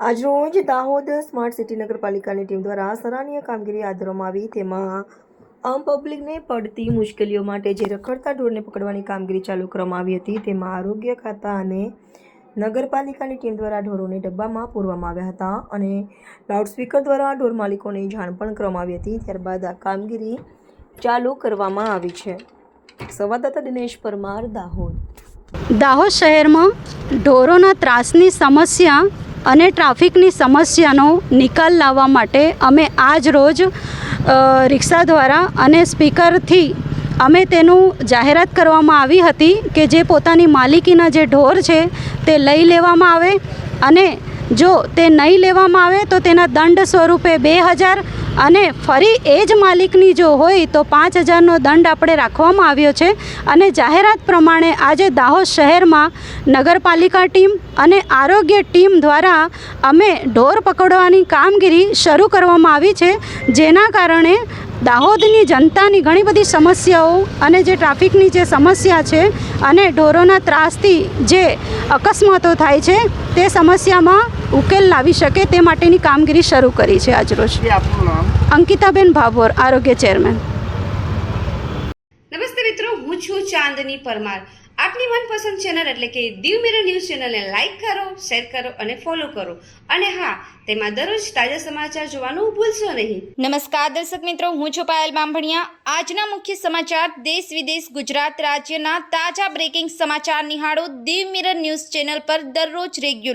આજરોજ Dahod smart city નગરપાલિકાની team દ્વારા સરાહનીય કામગીરી હાથ ધરવામાં આવી। તેમાં આમ પબ્લિકને પડતી મુશ્કેલીઓ માટે જે રખડતા ઢોરને પકડવાની કામગીરી ચાલુ કરવામાં આવી હતી, તેમાં આરોગ્ય ખાતા અને નગરપાલિકાની ટીમ દ્વારા ઢોરોને ડબ્બામાં પૂરવામાં આવ્યા હતા અને લાઉડસ્પીકર દ્વારા ઢોર માલિકોને જાણ પણ કરવામાં આવી હતી। ત્યારબાદ આ કામગીરી ચાલુ કરવામાં આવી છે। સંવાદદાતા દિનેશ પરમાર, દાહોદ શહેરમાં ઢોરોના ત્રાસની સમસ્યા અને ટ્રાફિકની સમસ્યાનો નિકાલ લાવવા માટે અમે આજ રોજ રિક્ષા દ્વારા અને સ્પીકરથી અમે તેનું જાહેરાત કરવામાં આવી હતી કે જે પોતાની માલિકીના જે ઢોર છે તે લઈ લેવામાં આવે અને જો તે નહીં લેવામાં આવે તો તેના દંડ સ્વરૂપે 2000 અને ફરી એ જ માલિકની જો હોય તો 5000નો દંડ આપણે રાખવામાં આવ્યો છે। અને જાહેરાત પ્રમાણે આજે દાહોદ શહેરમાં નગરપાલિકા ટીમ અને આરોગ્ય ટીમ દ્વારા અમે ઢોર પકડવાની કામગીરી શરૂ કરવામાં આવી છે, જેના કારણે દાહોદની જનતાની ઘણી બધી સમસ્યાઓ અને જે ટ્રાફિકની જે સમસ્યા છે અને ઢોરોના ત્રાસથી જે અકસ્માતો થાય છે તે સમસ્યામાં ઉકેલ લાવી શકે તે માટેની કામગીરી શરૂ કરી છે આજરોજ। અંકિતાબેન ભાભોર, આરોગ્ય ચેરમેન। નમસ્તે મિત્રો, હું છું ચાંદની પરમાર। આપની મનપસંદ ચેનલ એટલે કે દીવ મિરર ન્યૂઝ ચેનલને લાઈક કરો, શેર કરો અને ફોલો કરો અને હા, તેમાં દરરોજ તાજા સમાચાર જોવાનું ભૂલશો નહીં। નમસ્કાર દર્શક મિત્રો, હું છું પાયલ બામભણિયા। આજના મુખ્ય સમાચાર દેશ વિદેશ ગુજરાત રાજ્યના તાજા બ્રેકિંગ સમાચાર નિહાળો દીવ મિરર ન્યૂઝ ચેનલ પર દરરોજ રેગ્યુલર।